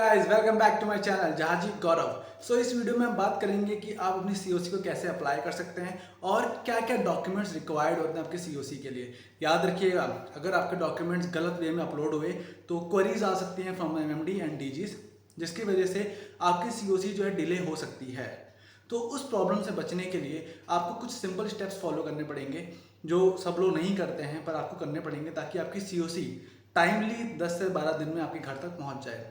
Guys welcome back to my channel Jahaji Gaurav. इस video में हम बात करेंगे कि आप अपनी सीओसी को कैसे अप्लाई कर सकते हैं और क्या क्या डॉक्यूमेंट्स रिक्वायर्ड होते हैं आपके सीओसी के लिए। याद रखिएगा, अगर आपके डॉक्यूमेंट्स गलत वे में अपलोड हुए तो क्वेरीज आ सकती हैं फ्रॉम एमएमडी एंड डीजीज, जिसकी वजह से आपकी सीओसी जो है डिले हो सकती है। तो उस प्रॉब्लम से बचने के लिए आपको कुछ सिंपल स्टेप्स फॉलो करने पड़ेंगे जो सब लोग नहीं करते हैं, पर आपको करने पड़ेंगे ताकि आपकी सीओसी टाइमली 10 से 12 दिन में आपके घर तक पहुंच जाए।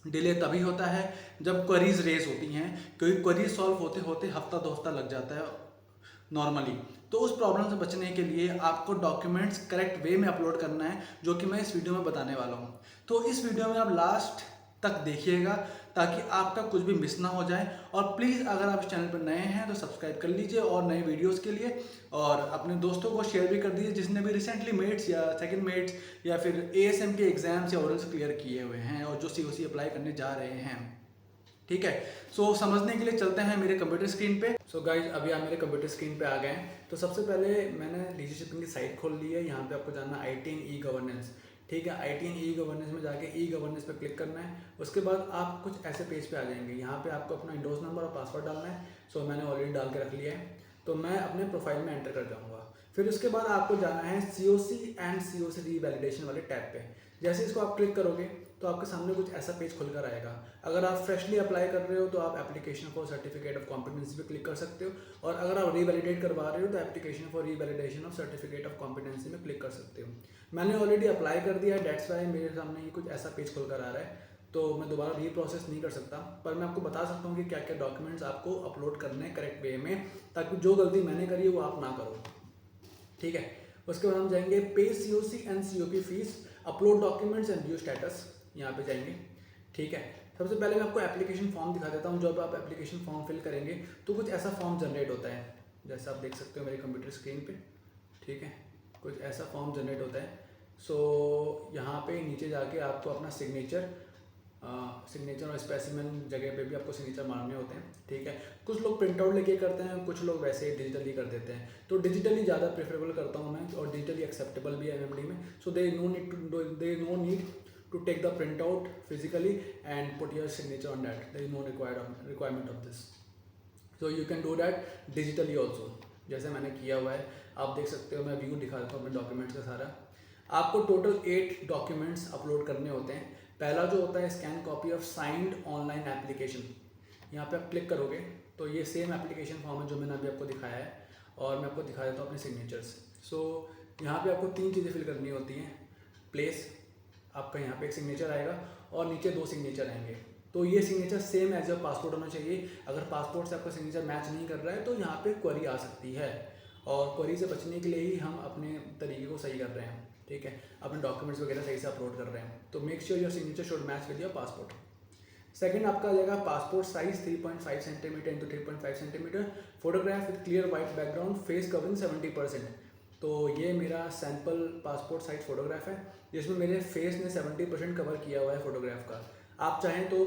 डिले तभी होता है जब क्वेरीज रेज होती हैं, क्योंकि क्वेरीज सॉल्व होते होते हफ्ता 2 हफ्ता लग जाता है नॉर्मली। तो उस प्रॉब्लम से बचने के लिए आपको डॉक्यूमेंट्स करेक्ट वे में अपलोड करना है, जो कि मैं इस वीडियो में बताने वाला हूँ। तो इस वीडियो में आप लास्ट तक देखिएगा ताकि आपका कुछ भी मिस ना हो जाए। और प्लीज़ अगर आप इस चैनल पर नए हैं तो सब्सक्राइब कर लीजिए और नए वीडियोस के लिए, और अपने दोस्तों को शेयर भी कर दीजिए जिसने भी रिसेंटली मेट्स या सेकंड मेट्स या फिर एएसएम के एग्जाम्स या ओरल्स क्लियर किए हुए हैं और जो सीओसी अप्लाई करने जा रहे हैं। ठीक है, समझने के लिए चलते हैं मेरे कंप्यूटर स्क्रीन पे। गाइज अभी आप मेरे कंप्यूटर स्क्रीन पे आ गए हैं। तो सबसे पहले मैंने डीजी शिपिंग की साइट खोल ली है। यहाँ पे आपको जाना आई.टी इन ई गवर्नेंस। ठीक है, आई.टी इन ई गवर्नेंस में जाके ई गवर्नेंस पे क्लिक करना है। उसके बाद आप कुछ ऐसे पेज पे आ जाएंगे। यहाँ पे आपको अपना विंडोज नंबर और पासवर्ड डालना है। मैंने ऑलरेडी डाल के रख लिया है, तो मैं अपने प्रोफाइल में एंटर कर जाऊँगा। फिर उसके बाद आपको जाना है सीओसी एंड सीओसी रीवैलिडेशन वाले टैब पे। जैसे इसको आप क्लिक करोगे तो आपके सामने कुछ ऐसा पेज खुलकर आएगा। अगर आप फ्रेशली अप्लाई कर रहे हो तो आप application for certificate of competency पे क्लिक कर सकते हो, और अगर आप रीवैलिडेट करवा रहे हो तो application for revalidation of certificate of competency में क्लिक कर सकते हो। मैंने ऑलरेडी अप्लाई कर दिया है, डेट्स वाई मेरे सामने ये कुछ ऐसा पेज खुलकर आ रहा है। तो मैं दोबारा रीप्रोसेस नहीं कर सकता, पर मैं आपको बता सकता हूँ कि क्या क्या डॉक्यूमेंट्स आपको अपलोड करने हैं करेक्ट वे में, ताकि जो गलती मैंने करी है वो आप ना करो। ठीक है, उसके बाद हम जाएंगे पे COC and COP fees, upload documents and view status, यहाँ पे जाएंगे। ठीक है, सबसे पहले मैं आपको एप्लीकेशन फॉर्म दिखा देता हूँ। जब आप एप्लीकेशन फॉर्म फिल करेंगे तो कुछ ऐसा फॉर्म जनरेट होता है, जैसा आप देख सकते हो मेरे कंप्यूटर स्क्रीन पे। ठीक है, कुछ ऐसा फॉर्म जनरेट होता है। यहाँ पे नीचे जाके आपको अपना सिग्नेचर और स्पेसिमेन जगह पे भी आपको सिग्नेचर मारने होते हैं। ठीक है, कुछ लोग प्रिंट आउट लेके करते हैं, कुछ लोग वैसे डिजिटली कर देते हैं। तो डिजिटली ज़्यादा प्रेफरेबल करता हूँ मैं, और डिजिटली एक्सेप्टेबल भी है एमएमडी में। They no need to take the printout physically and put your signature on that. There is no requirement of this. You can do that digitally also, जैसे मैंने किया हुआ है। आप देख सकते हो, मैं व्यू दिखा देता हूँ अपने डॉक्यूमेंट्स का सारा। आपको टोटल 8 डॉक्यूमेंट्स अपलोड करने होते हैं। पहला जो होता है scan copy of signed online application. यहाँ पे आप क्लिक करोगे तो ये सेम एप्लीकेशन फॉर्म है जो मैंने अभी आपको दिखाया है, और मैं आपको दिखा देता हूँ अपने सिग्नेचर्स। यहाँ पे आपको 3 चीज़ें फिल करनी होती हैं। प्लेस, आपका यहाँ पे एक सिग्नेचर आएगा और नीचे 2 सिग्नेचर आएंगे। तो ये signature same as your passport होना चाहिए। अगर पासपोर्ट से आपका सिग्नेचर मैच नहीं कर रहा है तो यहाँ पे क्वेरी आ सकती है, और क्वेरी से बचने के लिए ही हम अपने तरीके को सही कर रहे हैं। ठीक है, अपने डॉक्यूमेंट्स वगैरह सही से अपलोड कर रहे हैं। तो make sure your signature should match with your passport. Second आपका आ जाएगा passport size 3.5 centimetre into 3.5 centimetre, photograph with clear white background, face covering 70%। तो ये मेरा सैम्पल पासपोर्ट साइज फोटोग्राफ है, जिसमें मेरे फेस ने 70% कवर किया हुआ है फोटोग्राफ का। आप चाहें तो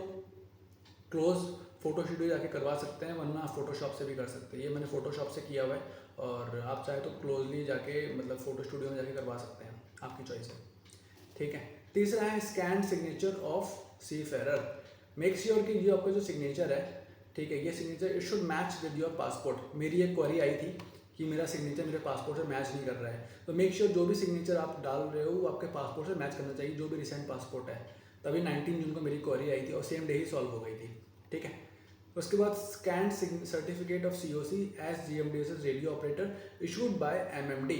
क्लोज फोटो स्टूडियो जाके करवा सकते हैं, वरना फोटोशॉप से भी कर सकते हैं। ये मैंने फोटोशॉप से किया हुआ है, और आप चाहे तो क्लोजली जाके मतलब फोटो स्टूडियो में जाके करवा सकते हैं, आपकी चॉइस है। ठीक है, तीसरा है scan signature of seafarer. Make sure कि जो आपका जो सिग्नेचर है, ठीक है, ये signature it should match with your passport. मेरी एक क्वेरी आई थी कि मेरा सिग्नेचर मेरे पासपोर्ट से मैच नहीं कर रहा है। तो मेक श्योर जो भी सिग्नेचर आप डाल रहे हो वो आपके पासपोर्ट से मैच करना चाहिए, जो भी रिसेंट पासपोर्ट है। तभी 19 जून को मेरी क्वेरी आई थी और सेम डे ही सॉल्व हो गई थी। ठीक है, उसके बाद scan certificate of COC as GMDSS radio operator issued by MMD.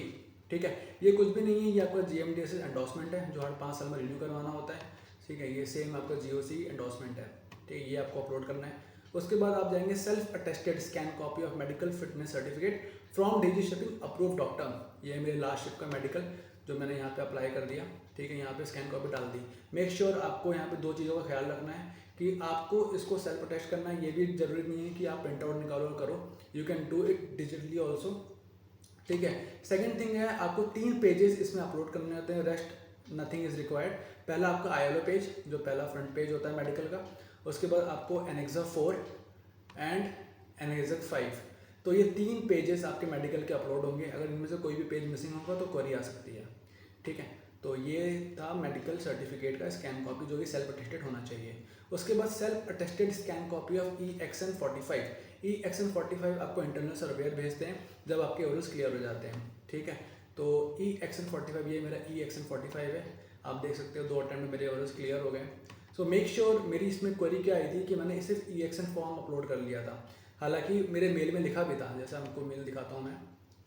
ठीक है, ये कुछ भी नहीं है, ये आपका जीएमडीएसएस एंडोर्समेंट है जो हर 5 साल में रिन्यू करवाना होता है। ठीक है, ये सेम आपका जीओसी एंडोर्समेंट है। ठीक है, ये आपको अपलोड करना है। उसके बाद आप जाएंगे self attested scan copy of medical fitness certificate from DG shipping approve doctor. ये मेरे लास्ट शिप का मेडिकल जो मैंने यहाँ पे अप्लाई कर दिया। ठीक है, यहाँ पे स्कैन कॉपी डाल दी। मेक श्योर आपको यहाँ पे 2 चीज़ों का ख्याल रखना है कि आपको इसको सेल्फ अटेस्ट करना है। ये भी जरूरी नहीं है कि आप प्रिंट आउट निकालो और करो, you can do it digitally also. ठीक है, सेकंड थिंग है आपको 3 पेजेस इसमें अपलोड करने होते हैं, रेस्ट नथिंग इज रिक्वायर्ड। पहला आपका आईएलओ पेज, जो पहला फ्रंट पेज होता है मेडिकल का। उसके बाद आपको एनेक्सर 4 एंड एनेक्सर 5। तो ये 3 पेजेस आपके मेडिकल के अपलोड होंगे। अगर इनमें से कोई भी पेज मिसिंग होगा तो क्वेरी आ सकती है। ठीक है, तो ये था मेडिकल सर्टिफिकेट का स्कैन कॉपी जो कि सेल्फ अटेस्टेड होना चाहिए। उसके बाद self attested scan copy of EXN45। EXN45 आपको इंटरनल सर्वेयर भेजते हैं जब आपके ओरल्स क्लियर हो जाते हैं, ठीक है। तो EXN45 ये मेरा EXN45 है, आप देख सकते हो 2 अटेम्प्ट में मेरे ओरल्स क्लियर हो गए। सो मेक श्योर, मेरी इसमें क्वेरी क्या आई थी कि मैंने सिर्फ EXN फॉर्म अपलोड कर लिया था, हालांकि मेरे मेल में लिखा भी था, जैसे आपको मेल दिखाता हूँ मैं,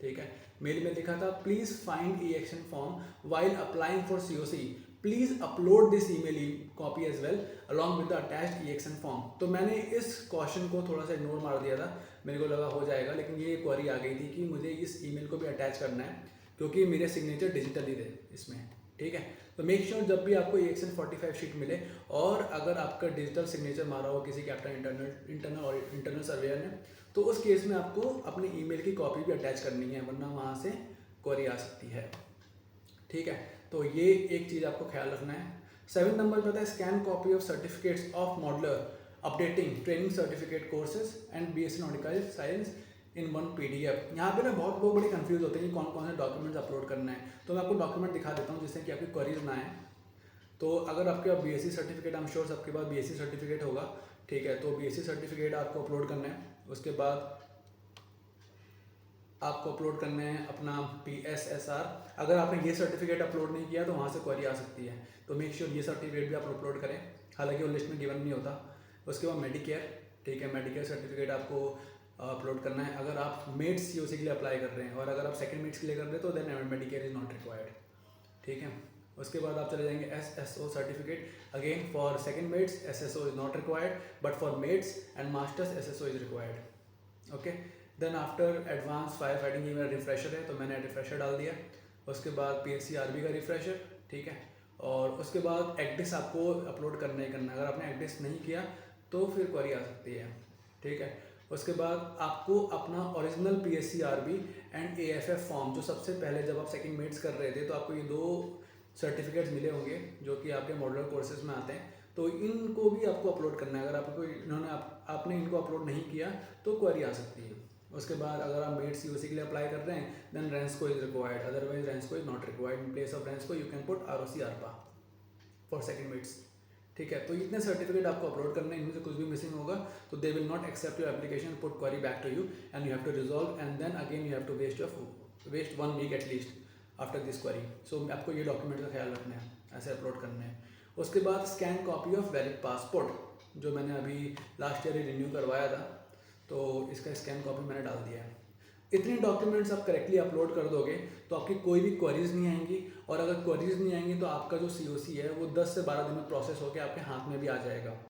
ठीक है। मेल में लिखा था please find EXN form while applying for COC, please upload this email copy as well along with the attached EXN form. तो मैंने इस क्वेश्चन को थोड़ा सा इग्नोर मार दिया था, मेरे को लगा हो जाएगा, लेकिन ये क्वेरी आ गई थी कि मुझे इस ईमेल को भी अटैच करना है क्योंकि मेरे सिग्नेचर डिजिटली थे इसमें, ठीक है। तो मेक श्योर जब भी आपको EXN45 शीट मिले और अगर आपका डिजिटल सिग्नेचर मारा हो किसी कैप्टन इंटरनल सर्वेयर ने, तो उस केस में आपको अपने ईमेल की कॉपी भी अटैच करनी है, वरना वहाँ से क्वेरी आ सकती है, ठीक है। तो ये एक चीज़ आपको ख्याल रखना है। 7 नंबर पे होता है scan copy of certificates of modular updating training certificate courses and BSc nautical science in 1 PDF। यहाँ पे ना बहुत लोग बड़े कंफ्यूज होते हैं कि कौन कौन से डॉक्यूमेंट्स अपलोड करना है, तो मैं आपको डॉक्यूमेंट दिखा देता हूँ जिससे कि आपकी क्वेरीज ना आए। तो अगर आपके पास BSc certificate, I am sure सबके पास BSc सर्टिफिकेट होगा, ठीक है। तो BSc सर्टिफिकेट आपको अपलोड करना है। उसके बाद आपको अपलोड करने हैं अपना PSSR। अगर आपने ये सर्टिफिकेट अपलोड नहीं किया तो वहाँ से क्वेरी आ सकती है, तो मेक श्योर ये सर्टिफिकेट भी आप अपलोड करें, हालांकि वो लिस्ट में गिवन नहीं होता। उसके बाद मेडिकेयर, ठीक है, मेडिकेयर सर्टिफिकेट आपको अपलोड करना है अगर आप मेड्स COC के लिए अप्लाई कर रहे हैं, और अगर आप सेकंड मेड्स के लिए कर रहे हैं तो then medicare is not required, ठीक है। उसके बाद आप चले जाएंगे SSO certificate, again for second mates SSO is not required, but for mates and masters SSO is required, okay. Then after advance fire fighting, ये मेरा रिफ्रेशर है तो मैंने रिफ्रेशर डाल दिया। उसके बाद PSC-RB का रिफ्रेशर, ठीक है। और उसके बाद एक्डिस आपको अपलोड करना ही करना है, अगर आपने एक्डिस नहीं किया तो फिर क्वेरी आ सकती है, ठीक है। उसके बाद आपको अपना original PSC-RB and AFF form, जो सबसे पहले जब आप सेकंड मेड्स कर रहे थे तो आपको ये 2 सर्टिफिकेट्स मिले होंगे जो कि आपके मॉडलर कोर्सेज में आते हैं, तो इनको भी आपको अपलोड करना है। अगर आपको आपने इनको अपलोड नहीं किया तो क्वेरी आ सकती है। उसके बाद अगर आप मेड्स COC के लिए अप्लाई कर रहे हैं then Rensco is required, otherwise Rensco is not required. In place of Rensco you can put ROC-ARPA for second mates, ठीक है। तो इतने सर्टिफिकेट आपको अपलोड करने हैं, इनमें से कुछ भी मिसिंग होगा तो they will not accept your application, put query back to you and you have to resolve, and then again you have to waste 1 week at least after this query. So आपको ये डॉक्यूमेंट का ख्याल रखना है, ऐसे upload करने हैं। उसके बाद scan copy of valid passport, जो मैंने अभी लास्ट ईयर रिन्यू करवाया था, तो इसका स्कैन कॉपी मैंने डाल दिया है। इतने डॉक्यूमेंट्स आप करेक्टली अपलोड कर दोगे तो आपकी कोई भी क्वेरीज नहीं आएंगी, और अगर क्वेरीज नहीं आएंगी तो आपका जो COC है वो 10 से 12 दिन में प्रोसेस होकर आपके हाथ में भी आ जाएगा।